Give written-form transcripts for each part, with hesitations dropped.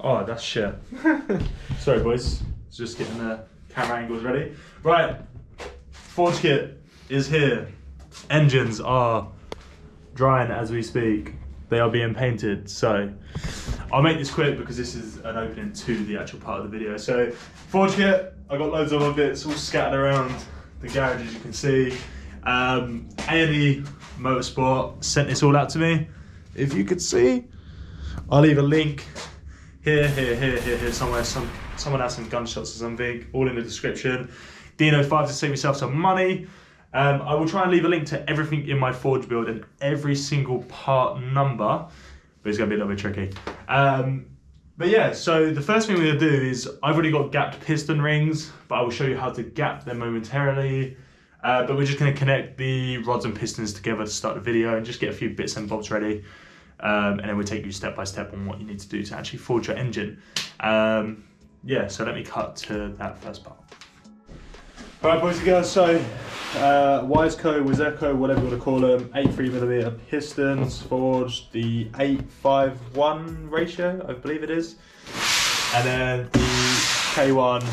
Oh, that's shit. Sorry, boys. Just getting the camera angles ready. Right, forge kit is here. Engines are drying as we speak. They are being painted. So I'll make this quick because this is an opening to the actual part of the video. So forge kit, I got loads of other bits all scattered around the garage, as you can see. A&E Motorsport sent this all out to me. If you could see, I'll leave a link here, somewhere. Someone has some gunshots or something, all in the description. Dino 5 to save yourself some money. I will try and leave a link to everything in my forge build and every single part number, but it's gonna be a little bit tricky. But yeah, so the first thing we're gonna do is, I've already got gapped piston rings, but I will show you how to gap them momentarily. But we're just gonna connect the rods and pistons together to start the video and just get a few bits and bobs ready. And then we'll take you step by step on what you need to do to actually forge your engine. Yeah, so let me cut to that first part. All right, boys and girls, so Wiseco, whatever you want to call them, 83mm pistons, forged the 8:5:1 ratio, I believe it is. And then the K1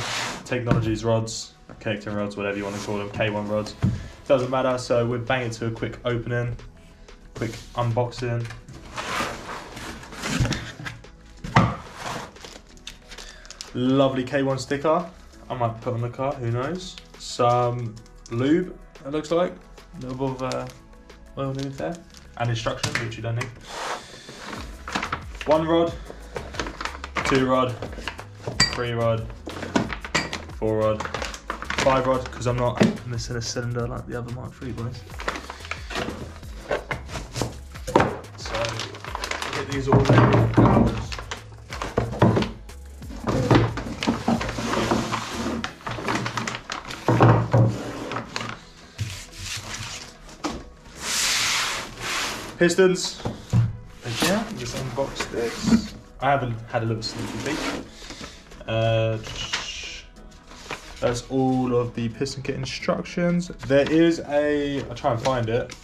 Technologies rods, connecting rods, whatever you want to call them, K1 rods. Doesn't matter, so we're banging to a quick opening, quick unboxing. Lovely K1 sticker. I might put on the car, who knows. Some lube, it looks like. A little bit of oil lube there. And instructions, which you don't need. 1 rod, 2 rod, 3 rod, 4 rod, 5 rod, because I'm not missing a cylinder like the other Mark III boys. So, get these all labeled out. Pistons, again, just unbox this. I haven't had a little sneaky peek. That's all of the piston kit instructions. There is I'll try and find it,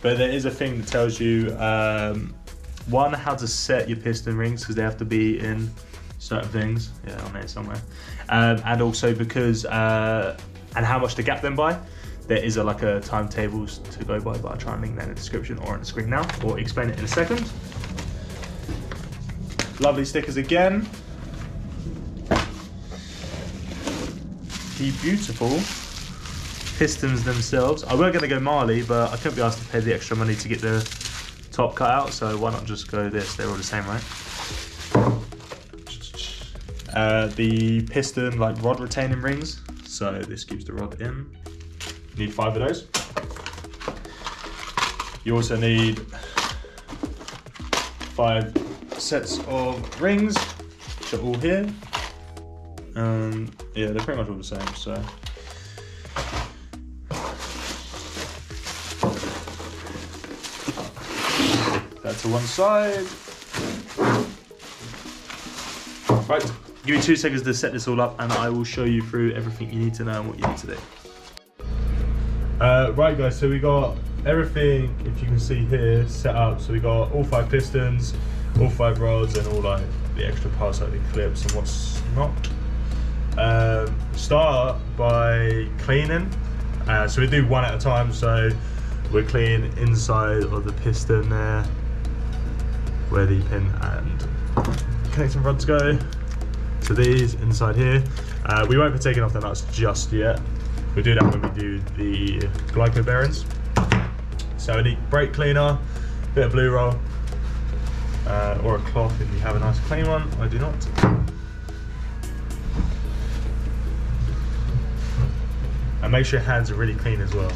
but there is a thing that tells you, one, how to set your piston rings, because they have to be in certain things, yeah, on there somewhere. And also because, and how much to gap them by. There is like a timetable to go by, but I'll try and link that in the description or on the screen now, or explain it in a second. Lovely stickers again. The beautiful pistons themselves. I were going to go Marley, but I couldn't be asked to pay the extra money to get the top cut out, so why not just go this? They're all the same, right? The piston rod retaining rings, so this keeps the rod in. You need 5 of those. You also need 5 sets of rings, which are all here. Yeah, they're pretty much all the same, so. That to one side. Right, give me 2 seconds to set this all up and I will show you through everything you need to know and what you need to do. Right guys, so we got everything, if you can see here, set up. So we got all 5 pistons, all 5 rods, and all like the extra parts like the clips and what's not. Start by cleaning. So we do one at a time. So we're cleaning inside of the piston there, where the pin and connecting rods go. So these inside here. We won't be taking off the nuts just yet. We'll do that when we do the Glyco bearings. So we need brake cleaner, bit of blue roll, or a cloth if you have a nice clean one. I do not. And make sure your hands are really clean as well.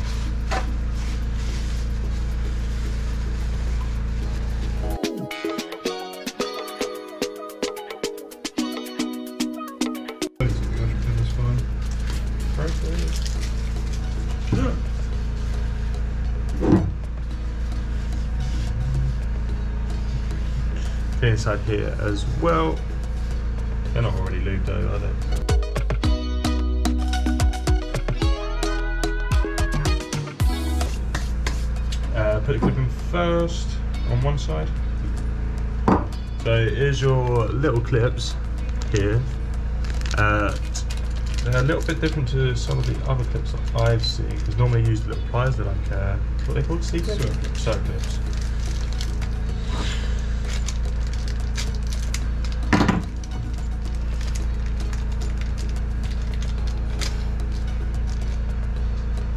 Inside here as well. They're not already lubed though, are they? Put the clip in first on one side. So So here's your little clips here. They're a little bit different to some of the other clips that I've seen, because normally I use the little pliers. They're like, what are they called? C-clips? Circlips.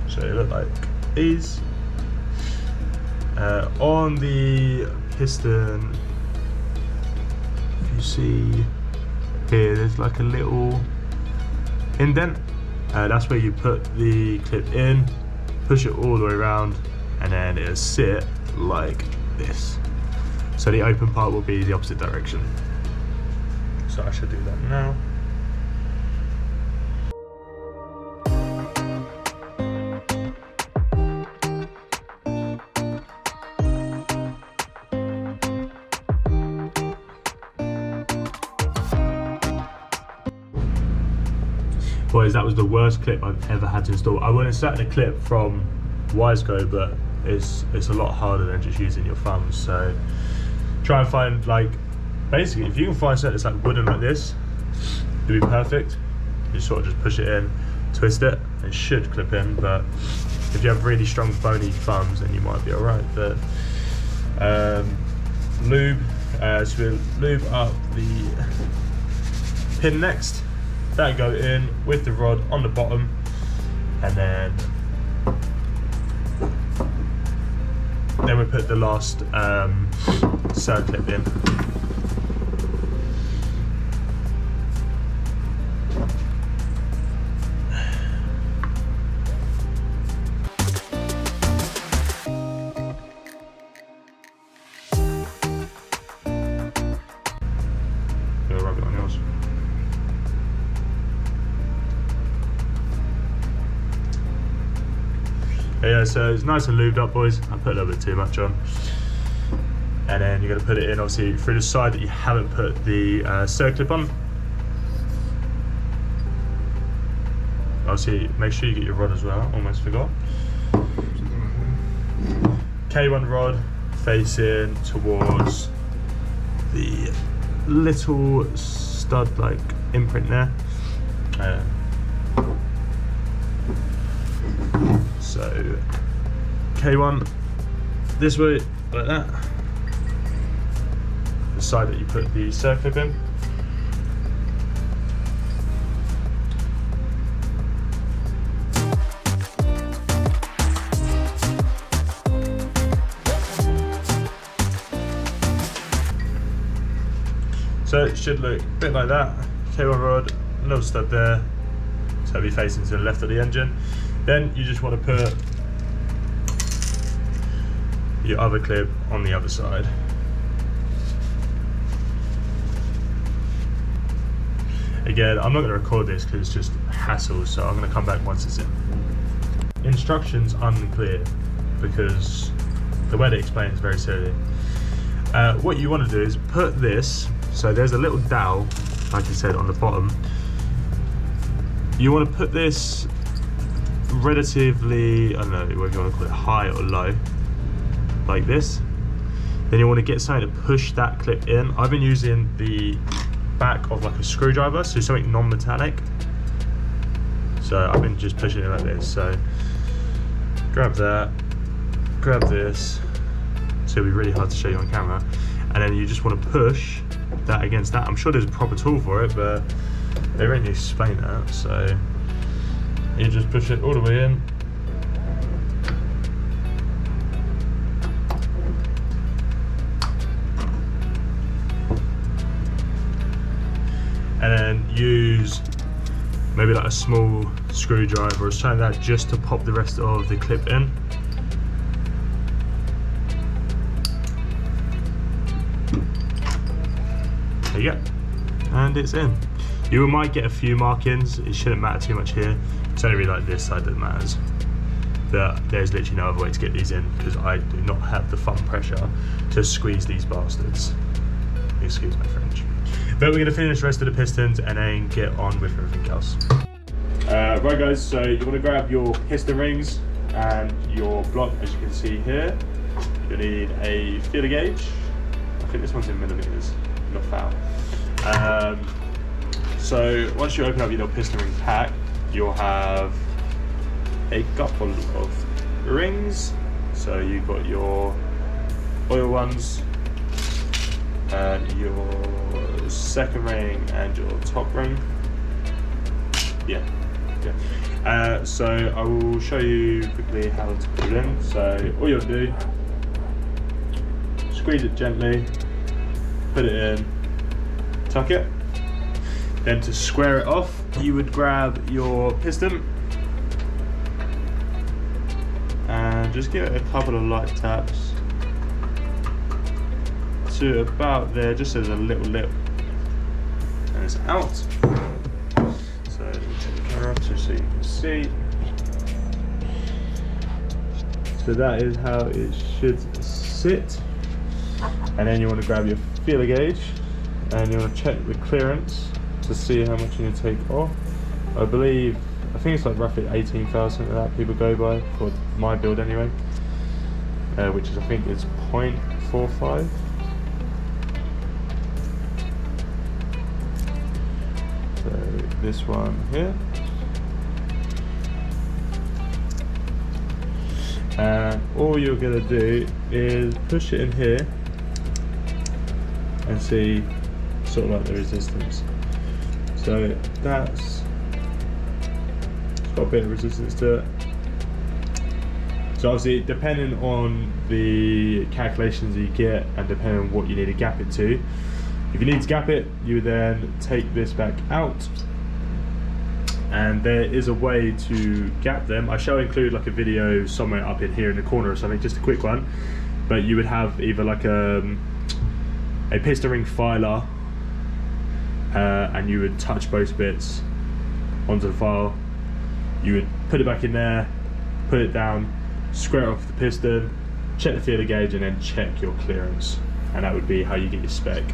So they look like these. On the piston, if you see here, there's like a little indent. That's where you put the clip in, push it all the way around, and then it'll sit like this. So the open part will be the opposite direction. So I should do that now. Boys, that was the worst clip I've ever had to install. I went and sat the clip from Wiseco, but it's a lot harder than just using your thumbs. So try and find, like, basically if you can find something that's like wooden like this, it'd be perfect. You sort of just push it in, twist it, it should clip in. But if you have really strong bony thumbs, then you might be alright. But lube, so we'll lube up the pin next. That go in with the rod on the bottom, and then we put the last circlip in. Rub it on yours. Yeah, so it's nice and lubed up, boys. I put a little bit too much on. And then you're going to put it in, obviously, through the side that you haven't put the circlip on. Obviously, make sure you get your rod as well. Almost forgot. K1 rod facing towards the little stud-like imprint there. So K1 this way, like that. The side that you put the circlip in. So it should look a bit like that. K1 rod, a little stud there. So it'll be facing to the left of the engine. Then you just want to put your other clip on the other side. Again, I'm not going to record this because it's just hassle, so I'm going to come back once it's in. Instructions unclear because the way they explain is very silly. What you want to do is put this, so there's a little dowel, like I said, on the bottom. You want to put this relatively, I don't know whether you want to call it high or low, like this. Then you want to get something to push that clip in. I've been using the back of like a screwdriver, so something non-metallic. So I've been just pushing it like this. So grab that, grab this. So it'll be really hard to show you on camera. And then you just want to push that against that. I'm sure there's a proper tool for it, but they don't really explain that. So you just push it all the way in. And then use maybe like a small screwdriver or something like that just to pop the rest of the clip in. There you go. And it's in. You might get a few markings, it shouldn't matter too much here. It's only really like this side that matters. But there's literally no other way to get these in because I do not have the thumb pressure to squeeze these bastards. Excuse my French. But we're going to finish the rest of the pistons and then get on with everything else. Right guys, so you want to grab your piston rings and your block, as you can see here. You'll need a feeler gauge. I think this one's in millimeters. not foul. So once you open up your little piston ring pack, you'll have a couple of rings. So you've got your oil ones, your second ring and your top ring. Yeah. So I will show you quickly how to put it in. So all you'll do, squeeze it gently, put it in, tuck it. Then to square it off, you would grab your piston and just give it a couple of light taps to about there, just as a little lip, and it's out. So let me take the camera up so you can see. So that is how it should sit. And then you want to grab your feeler gauge and you want to check the clearance to see how much you need to take off. I think it's like roughly 18,000 that people go by for my build anyway, which is I think is 0.45. So this one here, and all you're gonna do is push it in here and see sort of like the resistance. So it's got a bit of resistance to it. So obviously depending on the calculations you get and depending on what you need to gap it to, if you need to gap it, you then take this back out, and there is a way to gap them. I shall include like a video somewhere up in here in the corner or something, just a quick one, but you would have either like a piston ring filer, and you would touch both bits onto the file. You would put it back in there, put it down, square it off the piston, check the feeler gauge, and then check your clearance, and that would be how you get your spec.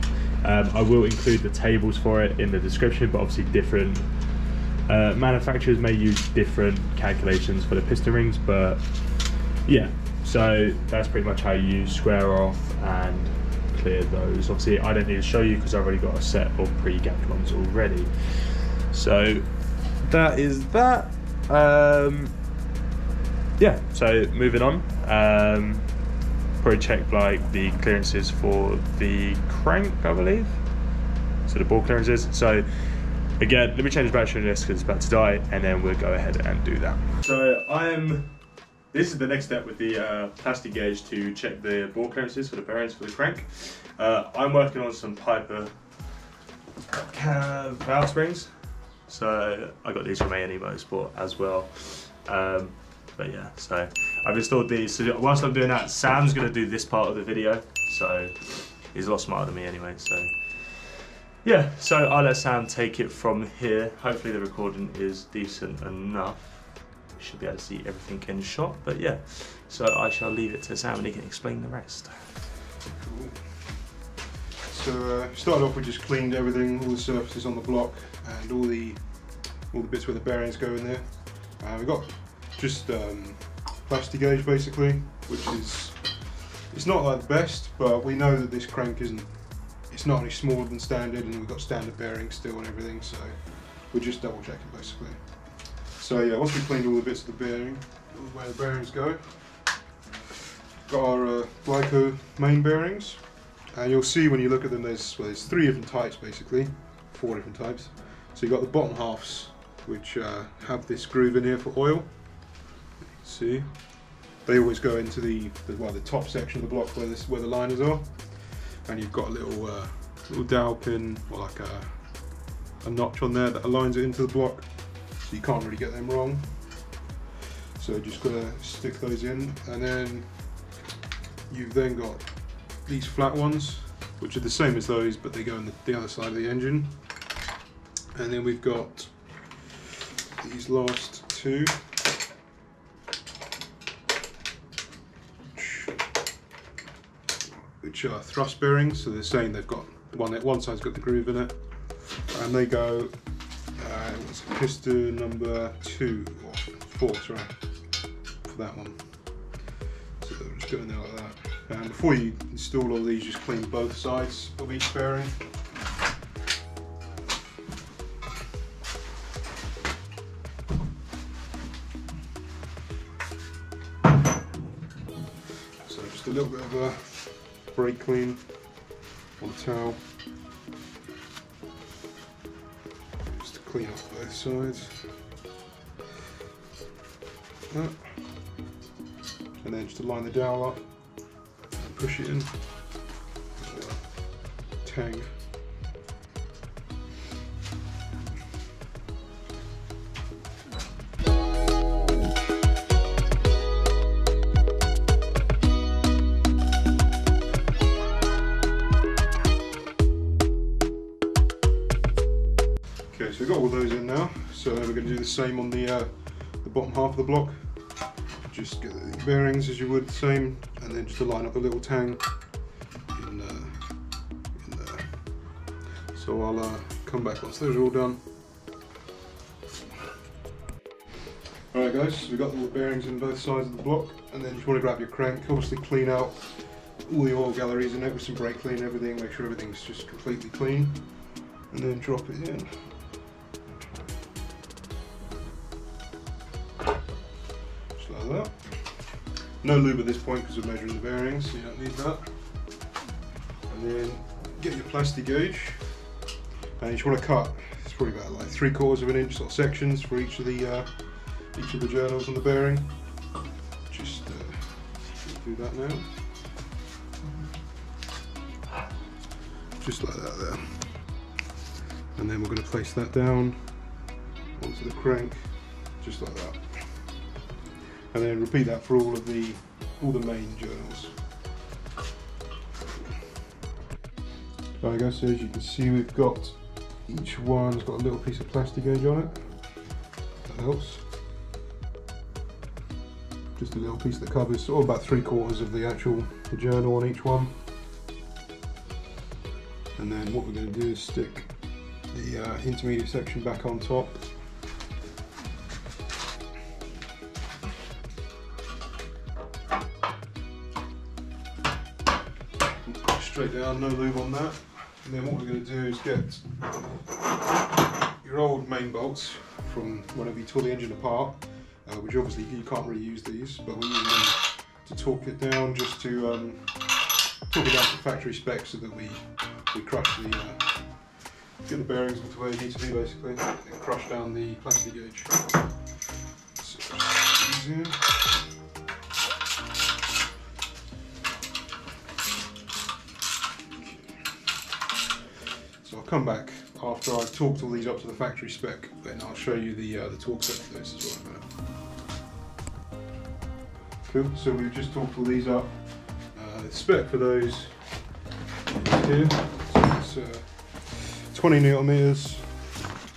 I will include the tables for it in the description, but obviously different manufacturers may use different calculations for the piston rings, but yeah, so that's pretty much how you square off and clear those. Obviously I don't need to show you because I've already got a set of pre-gapped ones already. So that is that. Yeah, so moving on, probably check like the clearances for the crank, I believe, so the ball clearances. So again, let me change the battery in this because it's about to die, and then we'll go ahead and do that. So this is the next step with the plastic gauge to check the ball clearances for the bearings for the crank. I'm working on some Piper valve springs. So I got these from A&E Motorsport as well. But yeah, so I've installed these. So whilst I'm doing that, Sam's gonna do this part of the video. So he's a lot smarter than me anyway, so yeah. So I'll let Sam take it from here. Hopefully the recording is decent enough. We should be able to see everything in shot, but yeah. So I shall leave it to Sam and he can explain the rest. Cool. So started off, we just cleaned everything, all the surfaces on the block and all the bits where the bearings go in there. We got just plastic gauge basically, which is, it's not like the best, but we know that this crank it's not any smaller than standard, and we've got standard bearings still and everything, so we're just double checking basically. So yeah, once we cleaned all the bits of the bearing, where the bearings go, got our Glyco main bearings, and you'll see when you look at them there's three different types basically, four different types. So you've got the bottom halves, which have this groove in here for oil. See, they always go into the top section of the block where the liners are, and you've got a little dowel pin or like a notch on there that aligns it into the block, so you can't really get them wrong. So just gotta stick those in, and then you've then got these flat ones, which are the same as those, but they go on the other side of the engine. And then we've got these last two, which are thrust bearings. So they're saying they've got one side's got the groove in it, and they go what's it, piston number 2 or 4, sorry, for that one. So they'll just go in there like that. Before you install all these, just clean both sides of each bearing. So just a little bit of a brake clean on the towel, just to clean off both sides. And then just to line the dowel up and push it in. Tang. Okay, so we've got all those in now. So we're going to do the same on the bottom half of the block. Just get the bearings as you would the same, and then just to line up a little tang in there. So I'll come back once those are all done. Alright guys, so we've got all the bearings in both sides of the block, and then you just want to grab your crank, obviously clean out all the oil galleries in it with some brake clean and everything, make sure everything's just completely clean, and then drop it in. That. No lube at this point because we're measuring the bearings, so you don't need that. And then get your plastic gauge, and you just want to cut. It's probably about like 3/4 of an inch sort of sections for each of the journals on the bearing. Just do that now, just like that there. And then we're going to place that down onto the crank, just like that. And then repeat that for all the main journals. Alright guys, so as you can see, we've got each one's got a little piece of plastic gauge on it. That helps. Just a little piece that covers sort of about 3/4 of the journal on each one. And then what we're going to do is stick the intermediate section back on top. Straight down, no lube on that. And then what we're going to do is get your old main bolts from whenever you tore the engine apart, which obviously you can't really use these, but we use them to torque it down, just to torque it down to factory specs, so that we crush get the bearings into where they need to be basically, and crush down the plastic gauge. So, easier. So I'll come back after I've torqued all these up to the factory spec, then I'll show you the torque set for this as well. Cool, so we've just torqued all these up. The spec for those is here. So it's 20 newton meters,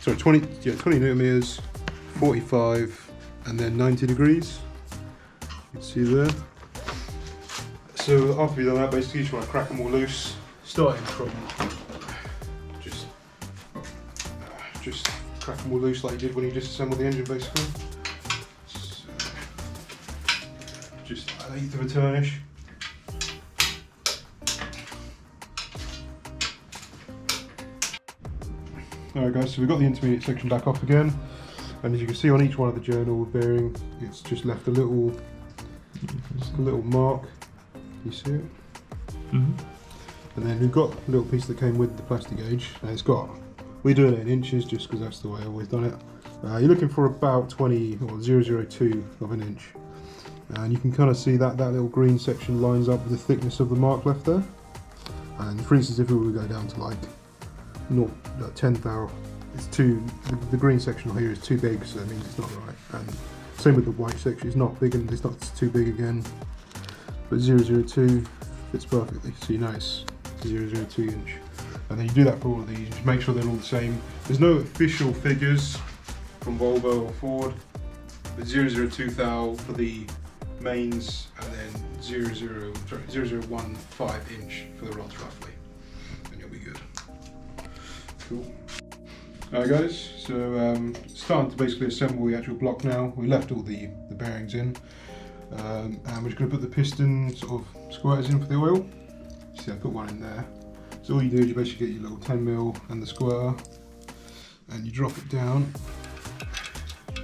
sorry 20 newton meters, 45 and then 90 degrees. You can see there. So after you've done that, basically you just want to crack them all loose, starting from just crack them all loose like you did when you disassembled the engine basically. So, just an eighth of a turnish. Alright guys, so we've got the intermediate section back off again, and as you can see on each one of the journal bearing, it's just left a little mark. You see it? Mm-hmm. And then we've got a little piece that came with the plastic gauge, and it's got, we're doing it in inches just because that's the way I've always done it. You're looking for about 20 or 0.002 of an inch, and you can kind of see that little green section lines up with the thickness of the mark left there. And for instance, if we were to go down to like 10th hour, it's the green section here is too big, so it means it's not right. And same with the white section, it's not big and it's not too big again. But 0.02 fits perfectly, so you know it's 0.02 inch. And then you do that for all of these, just make sure they're all the same. There's no official figures from Volvo or Ford, but 0.02 thou for the mains, and then 0.015 inch for the rods roughly, and you'll be good. Cool. Alright guys, so starting to basically assemble the actual block now. We left all the bearings in, and we're just going to put the piston sort of squirters in for the oil. See, I put one in there. So all you do is you basically get your little 10mm and the squirter, and you drop it down.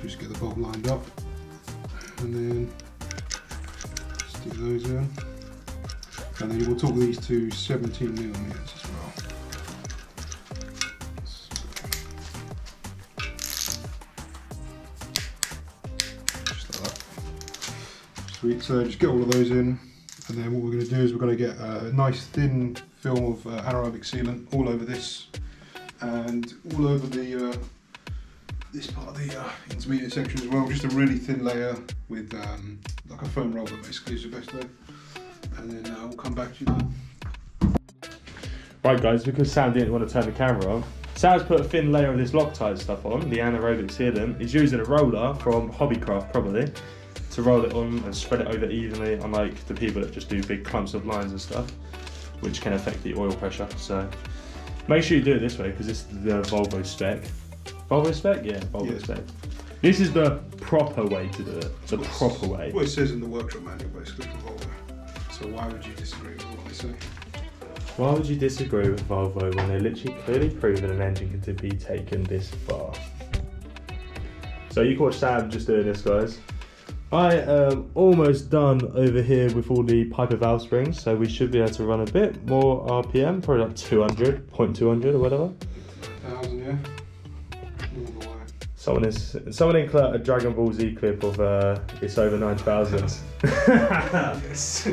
Just get the bolt lined up, and then stick those in. And then you will torque these to 17mm as well. Just like that. Sweet. So just get all of those in, and then what we're going to do is we're going to get a nice thin film of anaerobic sealant all over this, and all over the this part of the intermediate section as well. Just a really thin layer with like a foam roller, basically, is the best way. And then we'll come back to you then. Right guys, because Sam didn't want to turn the camera on, Sam's put a thin layer of this Loctite stuff on, the anaerobic sealant. He's using a roller from Hobbycraft probably, to roll it on and spread it over evenly, unlike the people that just do big clumps of lines and stuff, which can affect the oil pressure. So make sure you do it this way, because this is the Volvo spec. Volvo spec? Yeah, Volvo spec. This is the proper way to do it. The proper way. What it says in the workshop manual, basically, for Volvo. So why would you disagree with what they say? Why would you disagree with Volvo when they literally clearly proven an engine can be taken this far? So you can watch Sam just doing this, guys. I am almost done over here with all the piper valve springs, so we should be able to run a bit more RPM, probably like 200, 0.200 or whatever. 1,000, yeah. Someone included a Dragon Ball Z clip of it's over 9,000. Yes.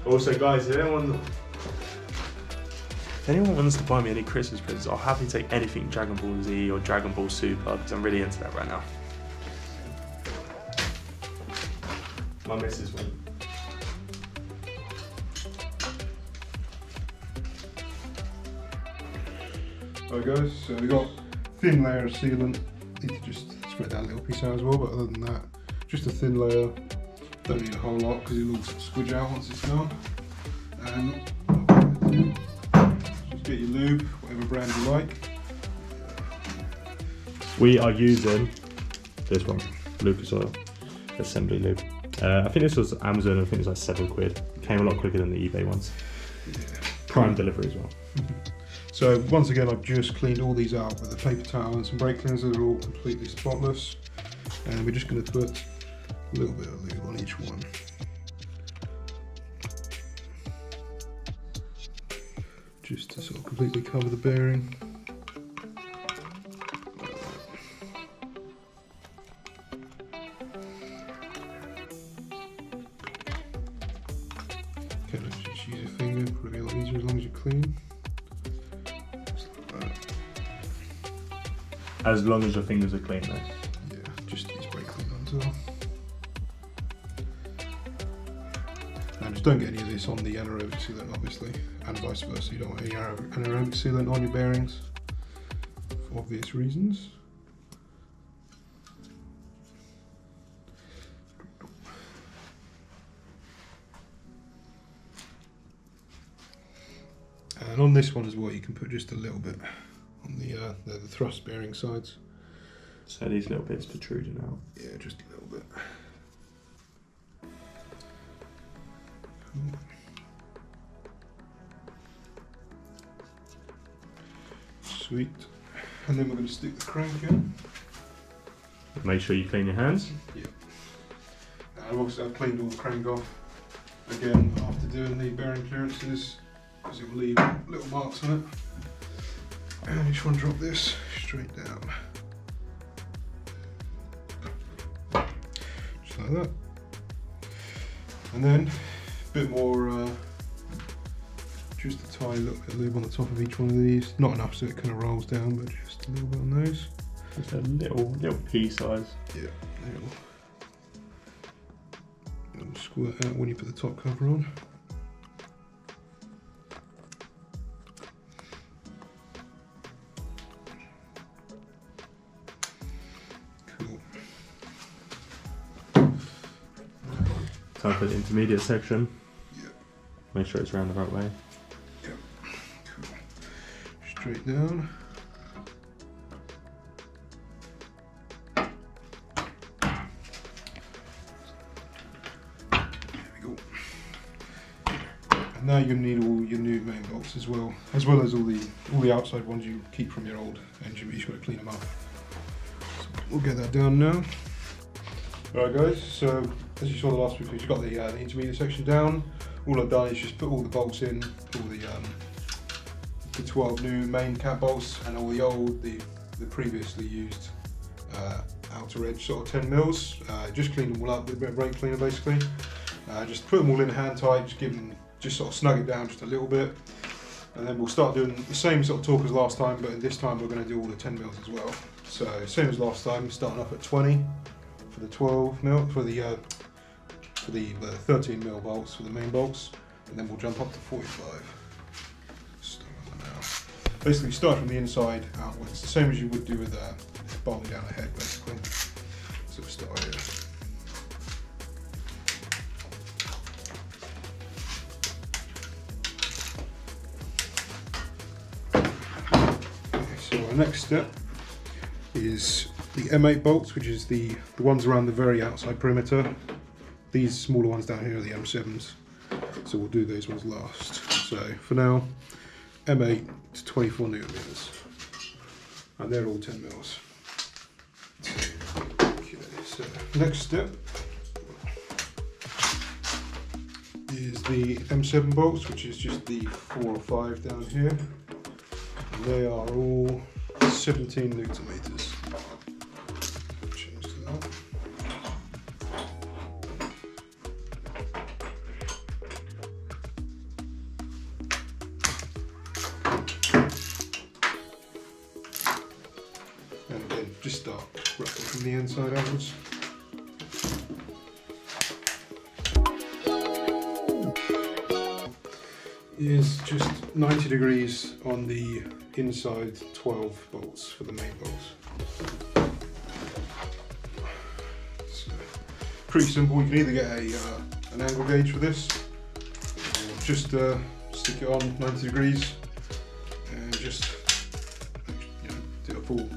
Also, guys, if anyone wants to buy me any Christmas presents, I'll happily take anything Dragon Ball Z or Dragon Ball Super, because I'm really into that right now. My missus went. Alright guys, so we've got a thin layer of sealant. Need to just spread that little piece out as well, but other than that, just a thin layer. Don't need a whole lot because it will squidge out once it's gone. And just get your lube, whatever brand you like. We are using this one, Lucas Oil Assembly Lube. I think this was Amazon, I think it was like £7. Came a lot quicker than the eBay ones. Yeah. Prime delivery as well. So once again, I've just cleaned all these out with a paper towel and some brake cleanser. They're all completely spotless. And we're just going to put a little bit of lube on each one. Just to sort of completely cover the bearing. Okay, let's just use your finger, probably a lot easier as long as you're clean. As long as your fingers are clean though. Yeah, just use brake cleaner as well. And just don't get any of this on the anaerobic sealant, obviously, and vice versa. You don't want any anaerobic sealant on your bearings, for obvious reasons. And on this one as well, you can put just a little bit on the thrust bearing sides. So these little bits protruding out. Yeah, just a little bit. Cool. Sweet. And then we're going to stick the crank in. Make sure you clean your hands. Yeah. And obviously I've cleaned all the crank off again after doing the bearing clearances, because it will leave little marks on it. And I just want to drop this straight down. Just like that. And then a bit more, just a tiny little bit of lube on the top of each one of these. Not enough so it kind of rolls down, but just a little bit on those. Just a little pea size. Yeah, it'll squirt out when you put the top cover on. Time for the intermediate section. Yeah. Make sure it's around the right way. Yeah. Cool. Straight down. Now you're going to need all your new main bolts as well as all the outside ones you keep from your old engine, but you've got to clean them up. So we'll get that down now. Alright guys, so as you saw the last few videos, you've got the intermediate section down. All I've done is just put all the bolts in, all the 12 new main cap bolts and all the previously used outer edge sort of 10 mils. Just clean them all up with a bit of brake cleaner basically. Just put them all in hand tight, just sort of snug it down just a little bit, and then we'll start doing the same sort of torque as last time, but this time we're going to do all the 10 mils as well. So same as last time, starting off at 20 for the 12 mil for the 13 mil bolts for the main bolts, and then we'll jump up to 45. Start now. Basically start from the inside outwards, the same as you would do with bolting down the head basically. So we'll start here. The next step is the M8 bolts, which is the ones around the very outside perimeter. These smaller ones down here are the M7s, so we'll do those ones last. So for now, M8 to 24 newtons, and they're all 10 mils. Okay, so next step is the M7 bolts, which is just the 4 or 5 down here. And they are all 17 newton meters. Change to that. And again, just start roughly from the inside outwards. Is just 90 degrees on the inside 12 bolts for the main bolts. So, pretty simple. You can either get an angle gauge for this, or just stick it on 90 degrees and just do a full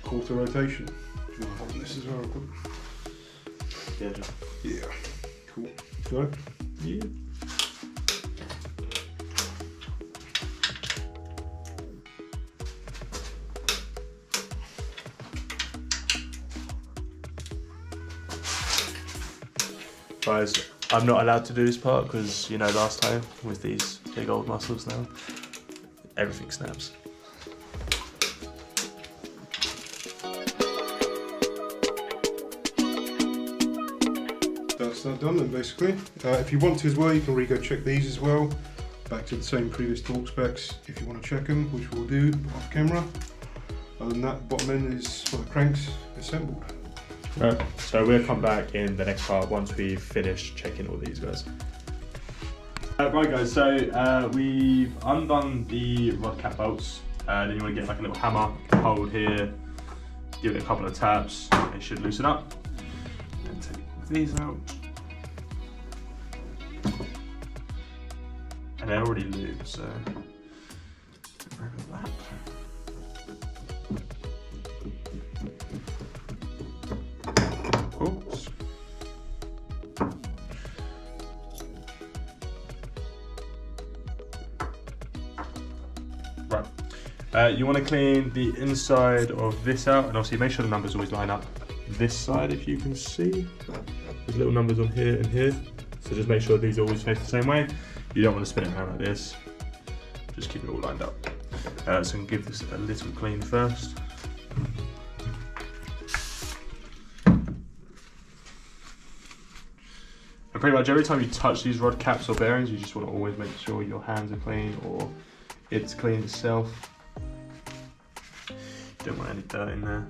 quarter rotation. Do you want to hold this as well? Yeah. Cool. Go. Yeah. Guys, I'm not allowed to do this part because, you know, last time with these big old muscles now, everything snaps. That's that done then basically. If you want to as well, you can re-go check these as well. Back to the same previous torque specs if you want to check them, which we'll do off camera. Other than that, bottom end is for the cranks assembled. Right, so we'll come back in the next part once we've finished checking all these guys. Right guys, so we've undone the rod cap bolts. Then you want to get like a little hammer, hold here, give it a couple of taps, it should loosen up. And then take these out. And they're already lubed, so get rid of that. Oops. Right. You want to clean the inside of this out, and obviously make sure the numbers always line up this side. If you can see, there's little numbers on here and here, so just make sure these always face the same way. You don't want to spin it around like this. Just keep it all lined up. So I'm going to give this a little clean first. And pretty much every time you touch these rod caps or bearings, you just want to always make sure your hands are clean or it's clean itself. You don't want any dirt in there.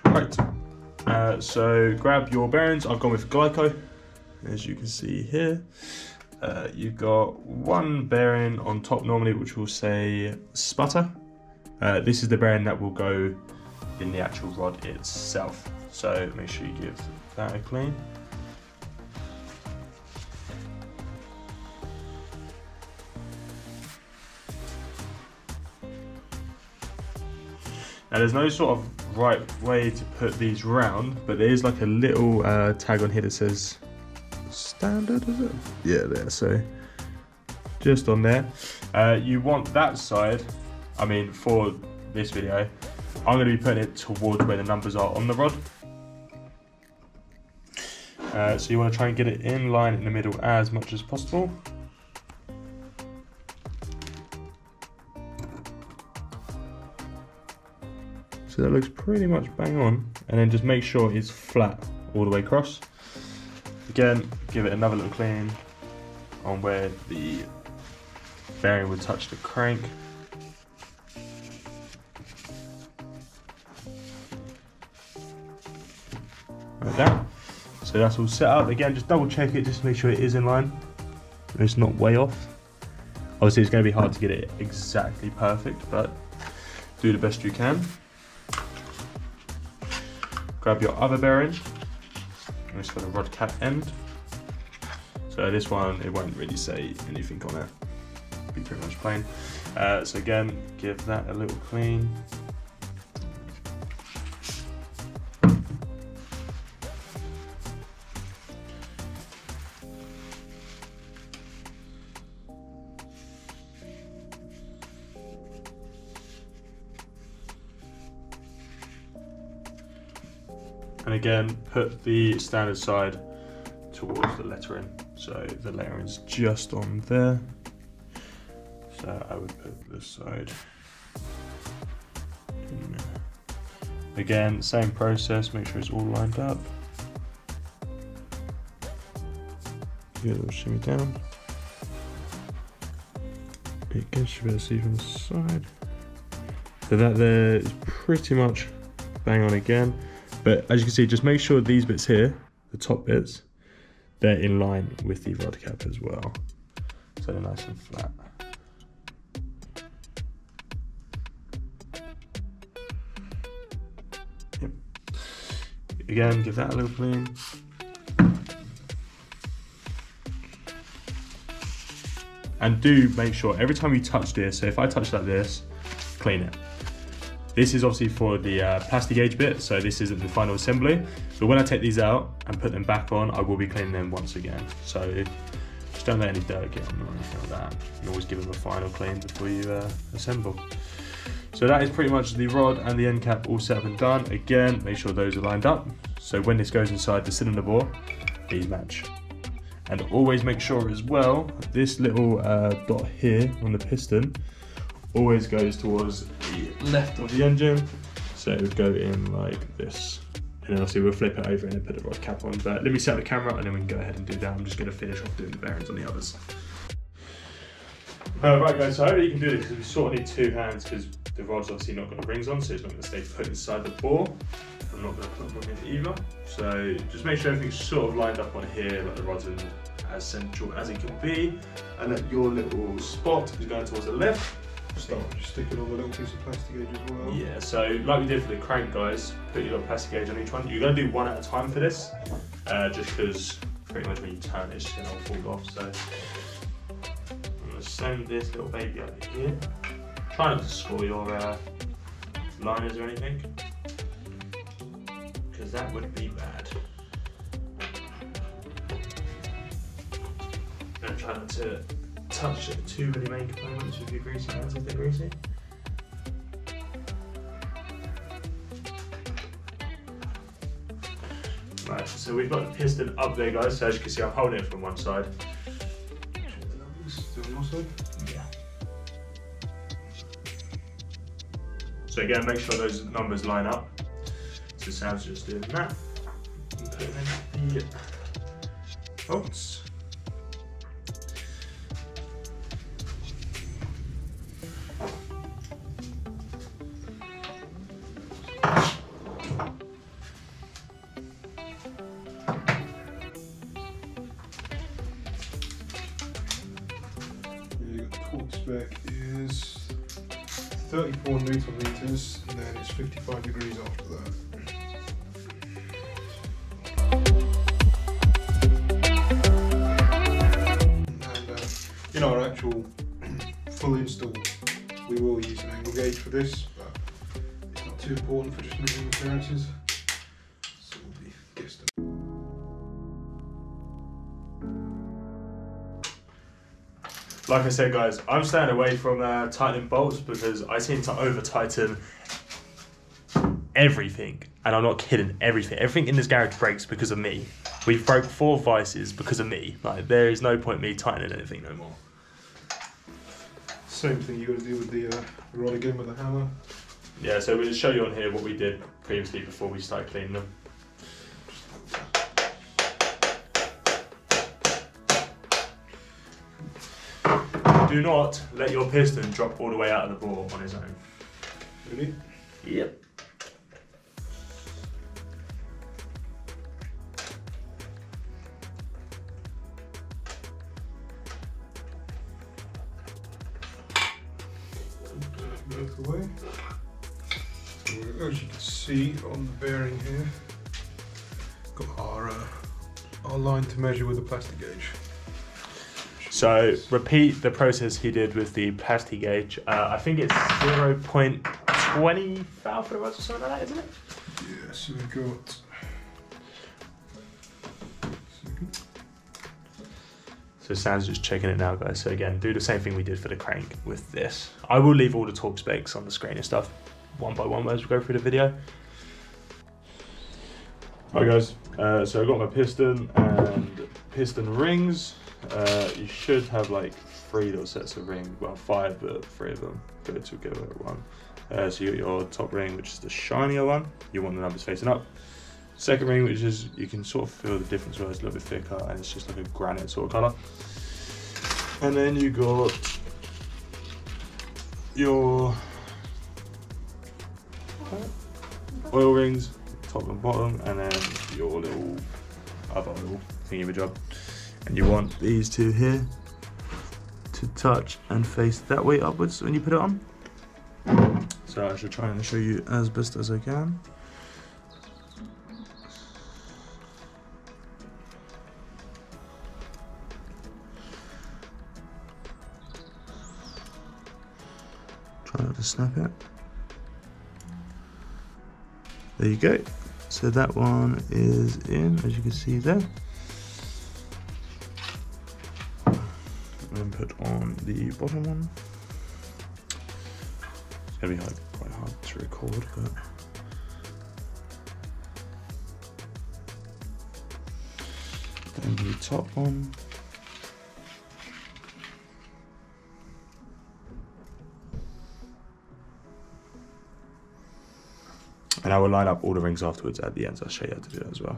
Right, so grab your bearings. I've gone with Glyco, as you can see here. You've got one bearing on top normally, which will say sputter. This is the bearing that will go in the actual rod itself. So make sure you give that a clean. Now there's no sort of right way to put these round, but there is like a little tag on here that says standard, is it? Yeah, there, so just on there. You want that side, I mean for this video, I'm going to be putting it towards where the numbers are on the rod. So you want to try and get it in line in the middle as much as possible. So that looks pretty much bang on, and then just make sure it's flat all the way across. Again, give it another little clean on where the bearing would touch the crank. Like that. So that's all set up. Again, just double check it, just to make sure it is in line. It's not way off. Obviously it's going to be hard to get it exactly perfect, but do the best you can. Grab your other bearing, and it's for the rod cap end. So this one, it won't really say anything on it. It'll be pretty much plain. So again, give that a little clean. And again, put the standard side towards the lettering. So the lettering is just on there. So I would put this side in there. Again, same process, make sure it's all lined up. Give it a little shimmy down. Again, you should be able to see from the side. So that there is pretty much bang on again. But as you can see, just make sure these bits here, the top bits, they're in line with the rod cap as well. So they're nice and flat. Yep. Again, give that a little clean. And do make sure every time you touch this, so if I touch like this, clean it. This is obviously for the plastic gauge bit, so this isn't the final assembly. But when I take these out and put them back on, I will be cleaning them once again. So just don't let any dirt get on or anything like that. And always give them a final clean before you assemble. So that is pretty much the rod and the end cap all set up and done. Again, make sure those are lined up. So when this goes inside the cylinder bore, these match. And always make sure as well, this little dot here on the piston always goes towards the left of the engine, so it would go in like this. And then obviously we'll flip it over and then put the rod cap on. But let me set up the camera and then we can go ahead and do that. I'm just going to finish off doing the bearings on the others. Right guys, so hopefully you can do this because we sort of need two hands because the rod's obviously not got the rings on, so it's not going to stay put inside the bore. I'm not going to put them in either. So just make sure everything's sort of lined up on here, like the rod's in as central as it can be, and that your little spot is going towards the left. Start just sticking on the little piece of plastic gauge as well. Yeah, so like we did for the crank, guys, put your little plastic gauge on each one. You're going to do one at a time for this, just because pretty much when you turn it, it's going to fall off. So I'm going to send this little baby over here. Try not to score your liners or anything, because that would be bad. And try not to touch too many main components with your greasy hands if they're greasy. Right, so we've got the piston up there, guys, so as you can see I'm holding it from one side. Still on your side? Yeah. So again, make sure those numbers line up. So Sam's just doing that. And putting in the bolts. Spec is 34 Newton meters, and then it's 55 degrees after that. And in our actual full install, we will use an angle gauge for this, but it's not too important for just moving appearances. So we'll be guessing. Like I said, guys, I'm staying away from tightening bolts because I seem to over tighten everything, and I'm not kidding. Everything in this garage breaks because of me. We broke 4 vices because of me. Like, there is no point me tightening anything no more. Same thing you got to do with the rod again with the hammer. Yeah, so we'll show you on here what we did previously before we started cleaning them. Do not let your piston drop all the way out of the bore on its own. Really? Yep. Both away. As you can see on the bearing here, got our line to measure with the plastic gauge. So repeat the process he did with the plastic gauge. I think it's 0.20 thou for the rods or something like that, isn't it? Yeah, so we've got. So Sam's just checking it now, guys. So again, do the same thing we did for the crank with this. I will leave all the torque specs on the screen and stuff one by one as we go through the video. Alright guys, so I've got my piston and piston rings. You should have like 3 little sets of rings, well 5, but 3 of them go together at one. So you got your top ring, which is the shinier one. You want the numbers facing up. Second ring, which is, you can sort of feel the difference where it's a little bit thicker and it's just like a granite sort of colour. And then you got your oil rings, top and bottom, and then your little other oil thingy of a job. And you want these 2 here to touch and face that way upwards when you put it on. So I should try and show you as best as I can. Try not to snap it. There you go. So that one is in, as you can see there. And then put on the bottom one. It's gonna be quite hard to record, but then the top one. And I will line up all the rings afterwards at the end, so I'll show you how to do that as well.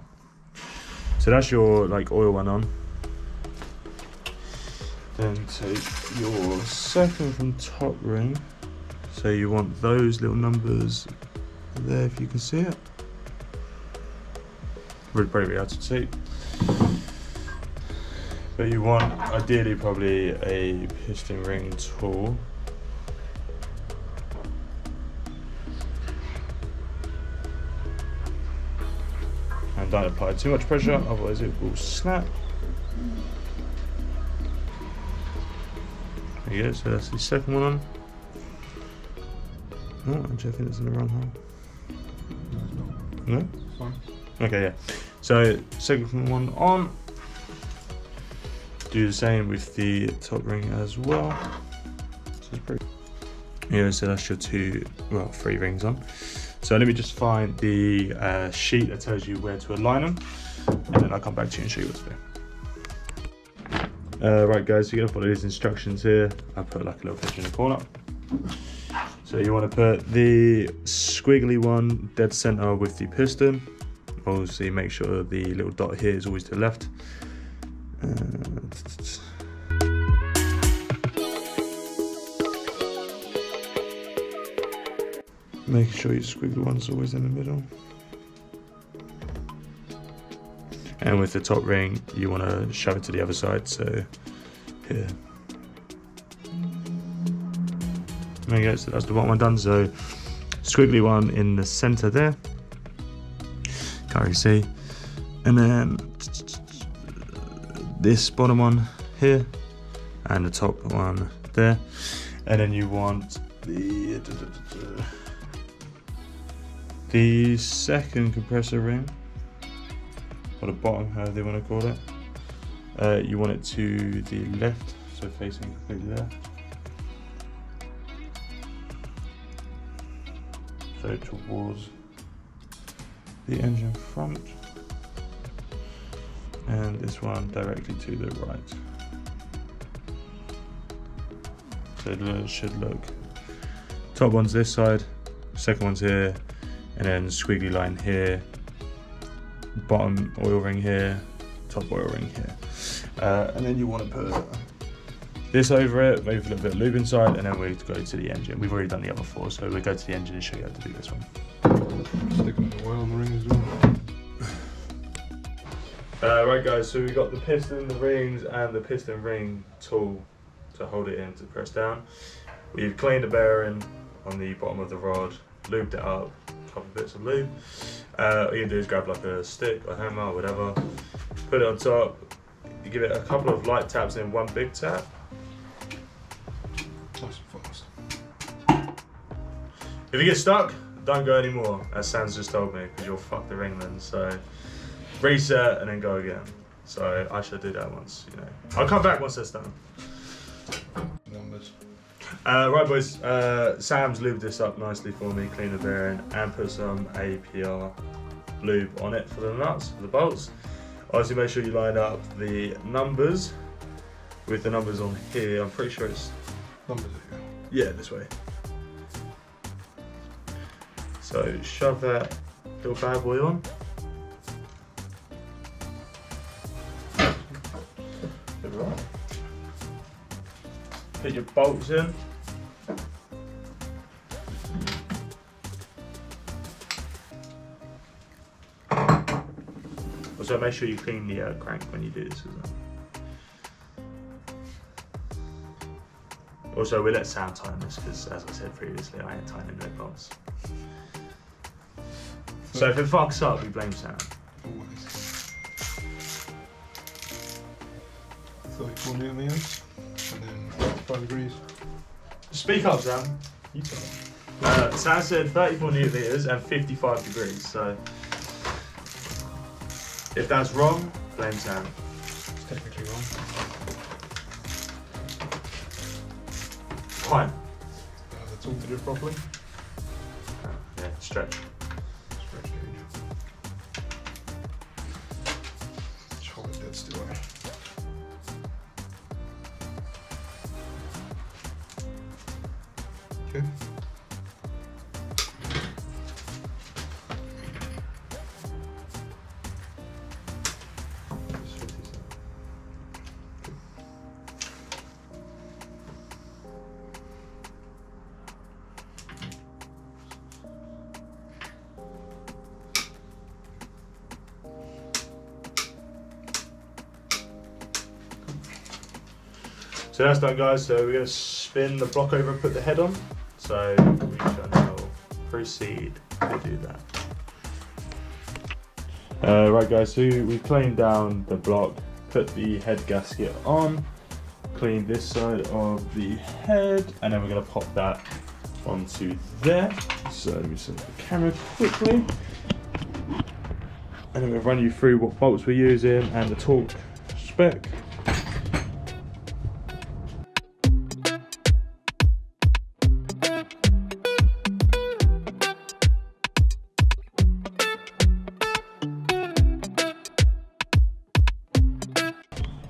So that's your like oil one on. Then take your second from top ring. So you want those little numbers there, if you can see it. Probably hard to see. But you want ideally probably a piston ring tool. And don't apply too much pressure, otherwise it will snap. There you go, so that's the second one on. Oh, actually I think it's in the wrong hole. No? Fine. Okay, yeah. So, second one on. Do the same with the top ring as well. So it's pretty. Yeah, so that's your 3 rings on. So let me just find the sheet that tells you where to align them, and then I'll come back to you and show you what to do. Right guys, so you're gonna follow these instructions here. I put like a little picture in the corner. So you want to put the squiggly one dead center with the piston. Obviously make sure the little dot here is always to the left. Making sure your squiggly one's always in the middle. And with the top ring, you want to shove it to the other side, so here. There you go, so that's the bottom one done. So squiggly one in the center there. Can't really see. And then this bottom one here, and the top one there. And then you want the The second compressor ring, or the bottom, however they want to call it, you want it to the left, so facing completely there. So towards the engine front, and this one directly to the right. So it should look, top one's this side, second one's here, and then squiggly line here, bottom oil ring here, top oil ring here. And then you want to put this over it, maybe a little bit of lube inside, and then we go to the engine. We've already done the other four, so we'll go to the engine and show you how to do this one. Stick a bit of oil on the ring as well. Right guys, so we've got the piston, the rings, and the piston ring tool to hold it in to press down. We've cleaned the bearing on the bottom of the rod, lubed it up, a couple of bits of lube. All you do is grab like a stick or hammer or whatever, put it on top, you give it a couple of light taps and one big tap. Nice and fast. If you get stuck, don't go anymore, as Sam's just told me, because you'll fuck the ring then. So reset and then go again. So I should do that once, you know. I'll come back once that's done. Numbers. Right boys, Sam's lubed this up nicely for me, cleaned the bearing and put some APR lube on it for the nuts, for the bolts. Obviously make sure you line up the numbers with the numbers on here. I'm pretty sure it's Numbers here. yeah, this way. So shove that little bad boy on. Right. Put your bolts in. Also make sure you clean the crank when you do this as well. Also we let Sam tighten this because, as I said previously, I ain't tightening no bolts. So if it fucks up, we blame Sam. Always. 34 Newman and then 5 degrees. Speak up, Sam. You Sam said 34 Newton meters and 55 degrees, so if that's wrong, blame Sam. It's technically wrong. Fine. The tool to do it properly. Yeah, stretch. Stretch gauge. Just hold it dead still. Okay. So that's done, guys. So we're going to spin the block over and put the head on. So we shall now proceed to do that. Right guys, so we cleaned down the block, put the head gasket on, cleaned this side of the head, and then we're going to pop that onto there. So let me set the camera quickly. And then we'll run you through what bolts we're using and the torque spec.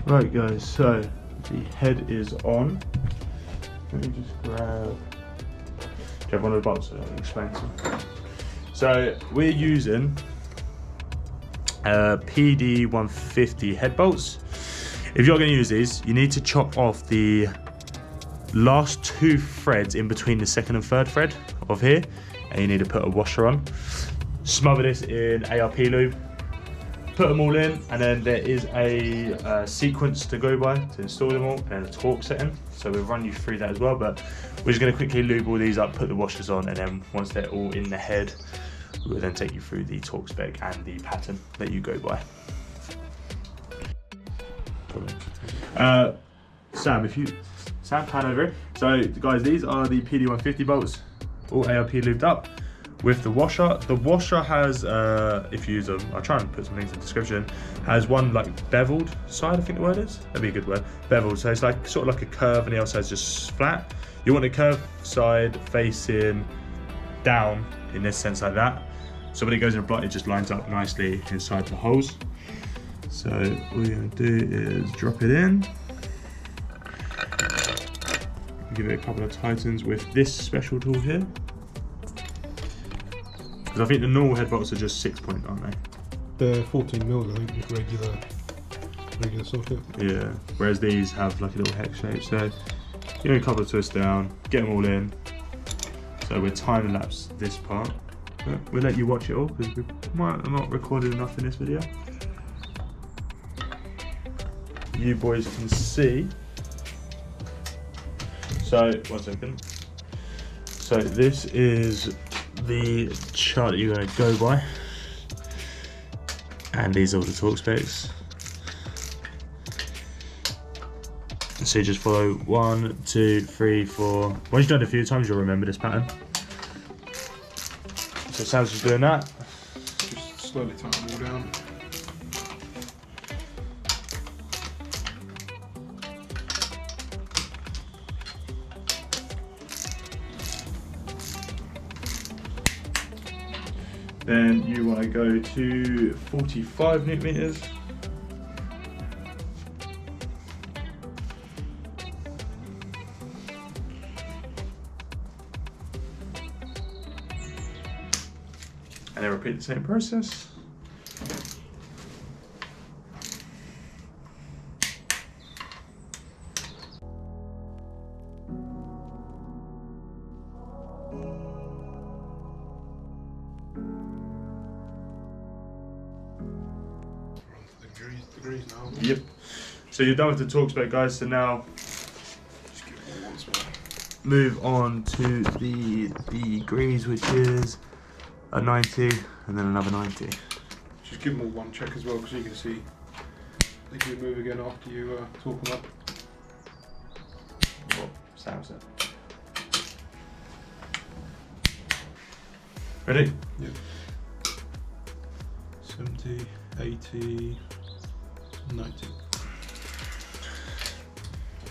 Right guys, so the head is on. Let me just grab, do you have one of the bolts so I can explain to you? So we're using PD 150 head bolts. If you're going to use these, you need to chop off the last 2 threads in between the second and third thread of here, and you need to put a washer on. Smother this in ARP lube. Put them all in, and then there is a sequence to go by to install them all, and a torque setting. So we'll run you through that as well, but we're just going to quickly lube all these up, put the washers on, and then once they're all in the head, we'll then take you through the torque spec and the pattern that you go by. Sam, Sam, pan over. So guys, these are the PD 150 bolts, all ARP lubed up. with the washer. The washer has, if you use them, I'll try and put some links in the description, has one like beveled side, I think the word is. That'd be a good word. Beveled, so it's like sort of like a curve, and the other side's just flat. You want the curved side facing down in this sense like that. So when it goes in a block, it just lines up nicely inside the holes. So all you're gonna do is drop it in. Give it a couple of tightens with this special tool here. Because I think the normal head bolts are just 6 point, aren't they? They're 14 mils, I think, with regular socket. Yeah, whereas these have like a little hex shape. So give it a couple of twists down, get them all in. So we're time lapse this part. But we'll let you watch it all because we might have not recorded enough in this video. You boys can see. So, 1 second. So this is the chart that you're going to go by, and these are all the torque specs. So you just follow 1, 2, 3, 4. Once you've done it a few times, you'll remember this pattern. So Sam's just doing that. Just slowly tighten them all down. Then you want to go to 45 newton meters. And then repeat the same process. Degrees now. Yep. So you're done with the torque spec, guys. So now Just give it one spot. move on to the degrees, which is a 90 and then another 90. Just give them all one check as well, because you can see they can move again after you torque them up. What Sam said. Ready? Yep. 70, 80, 90.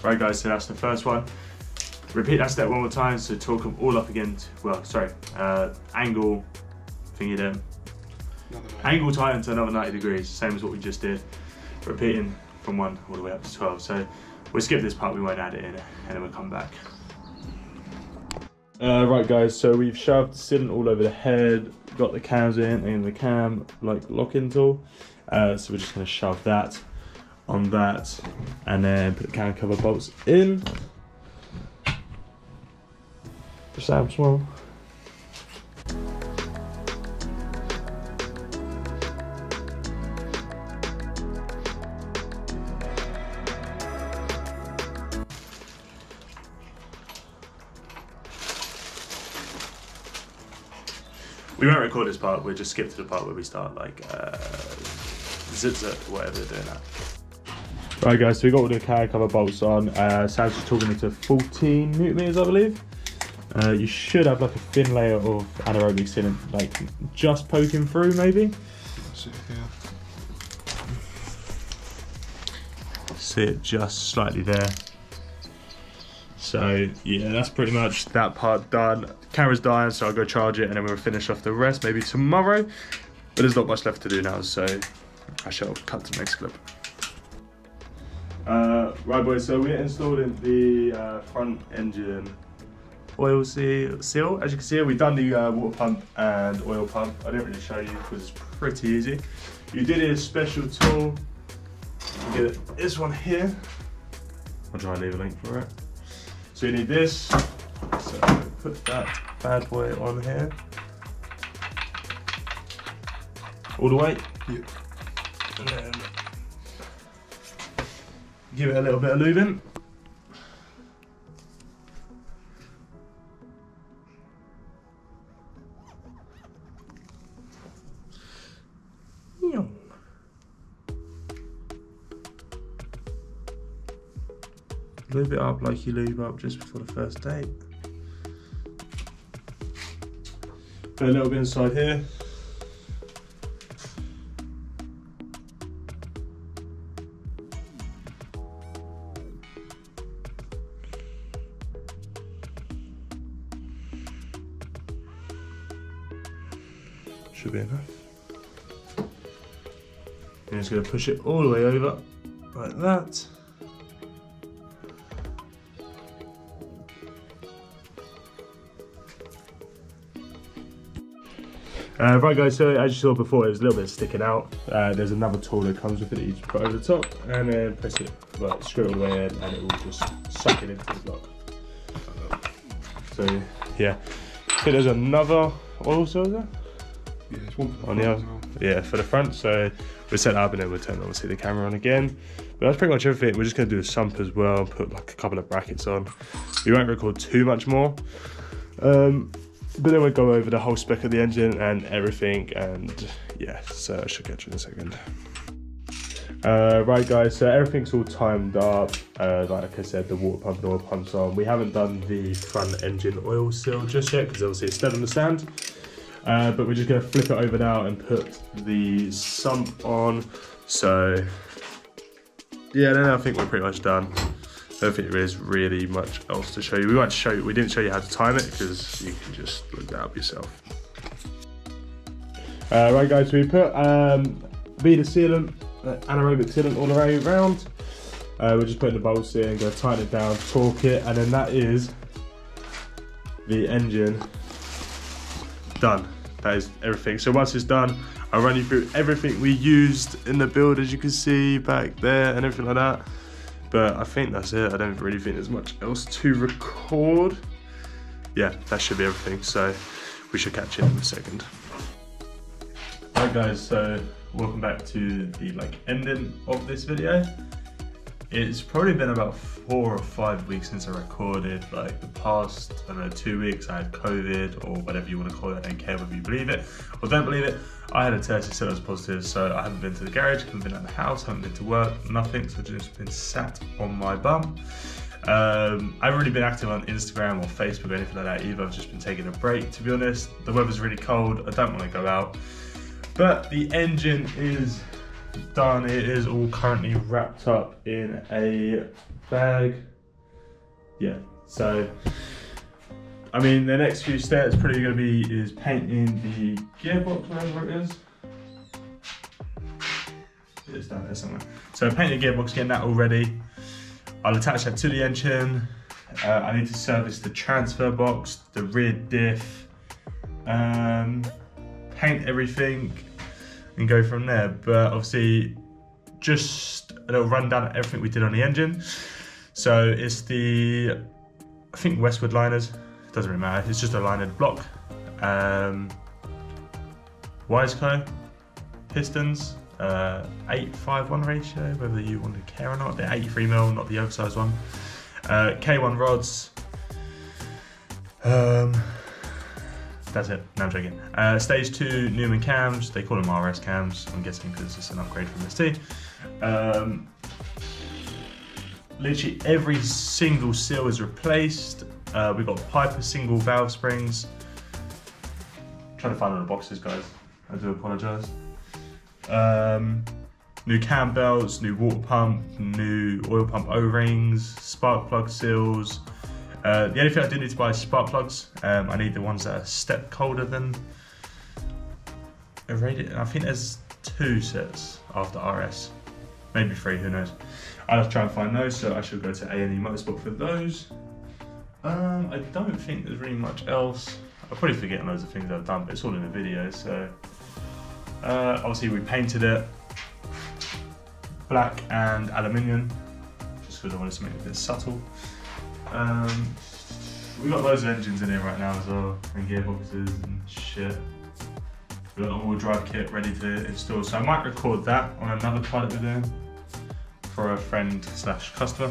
Right, guys, so that's the first one. Repeat that step one more time, so torque them all up again. Angle thingy them. Angle tighten to another 90 degrees, same as what we just did. Repeating from 1 all the way up to 12. So we'll skip this part, we won't add it in, and then we'll come back. Right, guys, so we've shoved sealant all over the head, got the cams in, and the cam like lock-in tool. So we're just going to shove that on that, and then put the cam cover bolts in. For Sam Small. We won't record this part, we'll just skip to the part where we start like zip, whatever they're doing that. Right, guys, so we got all the car cover bolts on. Sam's just talking me to 14 newton meters, I believe. You should have like a thin layer of anaerobic sealant, like just poking through maybe. That's it, yeah. See it just slightly there. So yeah, that's pretty much that part done. Camera's dying, so I'll go charge it and then we'll finish off the rest maybe tomorrow. But there's not much left to do now, so I shall cut to the next clip. Right, boys, so we're installing the front engine oil seal. As you can see, we've done the water pump and oil pump. I didn't really show you because it's pretty easy. You did a special tool. You get this one here. I'll try and leave a link for it. So you need this. So put that bad boy on here. All the way. Yep. And then give it a little bit of lubing. Lube it up like you lube up just before the first date. But put a little bit inside here. Should be enough. I'm just going to push it all the way over like that. Right guys, so as you saw before, it was a little bit sticking out. There's another tool that comes with it that you just put over the top and then press it, like, screw it all the way in, and it will just suck it into the block. So yeah, I think there's another oil seal there. Yeah, there's one for the on the other. Yeah, for the front. So we'll set that up and then we'll turn obviously the camera on again. But that's pretty much everything. We're just going to do a sump as well and put like a couple of brackets on. We won't record too much more. But then we'll go over the whole spec of the engine and everything, and yeah, so I should get you in a second. Right guys, so everything's all timed up. Like I said, the water pump and oil pump's on. We haven't done the front engine oil seal just yet because obviously it's still on the stand. But we're just going to flip it over now and put the sump on. So yeah, then I think we're pretty much done. I don't think there is really much else to show you. We didn't show you how to time it because you can just look that up yourself. Right guys, so we put VVT sealant, anaerobic sealant all the way around. We're just putting the bolts in, going to tighten it down, torque it, and then that is the engine done. That is everything. So once it's done, I'll run you through everything we used in the build, as you can see back there and everything like that. But I think that's it. I don't really think there's much else to record. Yeah, that should be everything. So we should catch you in a second. Right guys, so welcome back to the ending of this video. It's probably been about 4 or 5 weeks since I recorded. Like the past, I don't know, 2 weeks I had COVID or whatever you want to call it. I don't care whether you believe it or don't believe it. I had a test that said I was positive, so I haven't been to the garage, haven't been out of the house, haven't been to work, nothing. So I've just been sat on my bum. I haven't really been active on Instagram or Facebook or anything like that either. I've just been taking a break, to be honest. The weather's really cold. I don't want to go out. But the engine is done. It is all currently wrapped up in a bag. Yeah, so I mean the next few steps probably going to be is painting the gearbox, wherever it is. It's down there somewhere. So painting the gearbox, getting that all ready. I'll attach that to the engine. I need to service the transfer box, the rear diff, paint everything and go from there. But obviously just a little rundown of everything we did on the engine. So it's the, I think Westwood liners, doesn't really matter, it's just a linered block. Wiseco Pistons, 8:5:1 ratio, whether you want to care or not. They're 83mm, not the oversized one. K1 rods. That's it, no I'm joking. Stage 2 Newman cams, they call them RS cams, I'm guessing because it's an upgrade from ST. Literally every single seal is replaced. We've got Piper single valve springs. I'm trying to find all the boxes, guys, I do apologise. New cam belts, new water pump, new oil pump O-rings, spark plug seals. The only thing I do need to buy is spark plugs. I need the ones that are step colder than a radiator. I think there's 2 sets after RS, maybe 3, who knows. I'll have to try and find those, so I should go to A&E Motorsport for those. I don't think there's really much else. I'll probably forget loads of things I've done, but it's all in the video. So obviously we painted it black and aluminium, just because I wanted to make it a bit subtle. We've got loads of engines in here right now as well, and gearboxes and shit. We've got an all-wheel drive kit ready to install, so I might record that on another pilot we're doing for a friend slash customer.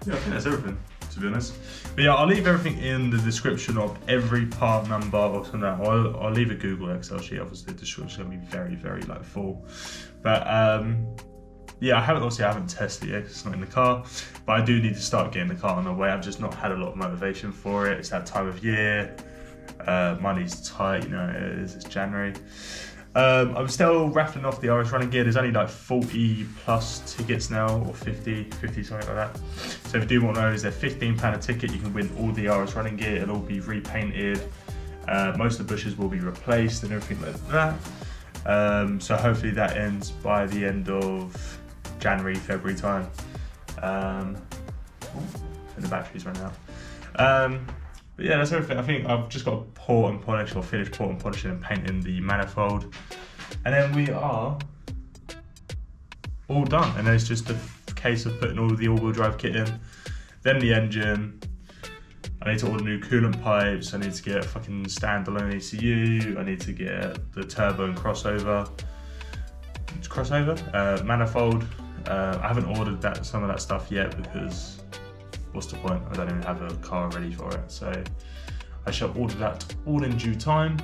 Yeah, I think that's everything, to be honest. But yeah, I'll leave everything in the description of every part number or something like that. I'll leave a Google Excel sheet, obviously the description's gonna be very, very full. But yeah, I haven't tested it yet 'cause it's not in the car, but I do need to start getting the car on the way. I've just not had a lot of motivation for it. It's that time of year, money's tight, you know, it's January. I'm still raffling off the RS running gear. There's only like 40 plus tickets now, or 50 something like that. So if you do want those, they're £15 a ticket. You can win all the RS running gear. It'll all be repainted. Most of the bushes will be replaced and everything like that. So hopefully that ends by the end of January, February time. And the battery's running out. But yeah, that's everything. I think I've just got to pour and polish, or finish pour and polishing and painting the manifold. And then we are all done. And then it's just a case of putting all the all-wheel drive kit in, then the engine. I need to order new coolant pipes. I need to get a fucking standalone ECU. I need to get the turbo and crossover manifold. I haven't ordered some of that stuff yet because what's the point? I don't even have a car ready for it. So I shall order that all in due time.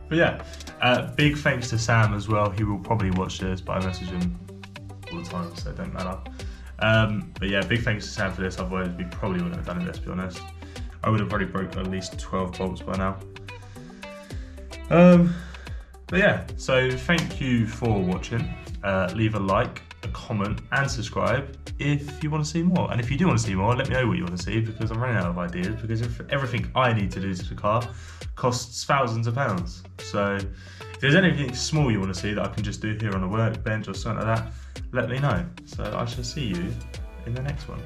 But yeah, big thanks to Sam as well. He will probably watch this, but I message him all the time, so it don't matter. But yeah, big thanks to Sam for this. Otherwise, we probably wouldn't have done it, let's be honest. I would have probably broken at least 12 bolts by now. But yeah, so thank you for watching. Leave a like, a comment and subscribe if you want to see more. And if you do want to see more, let me know what you want to see, because I'm running out of ideas, because everything I need to do to the car costs thousands of pounds. So if there's anything small you want to see that I can just do here on a workbench or something like that, let me know. So I shall see you in the next one.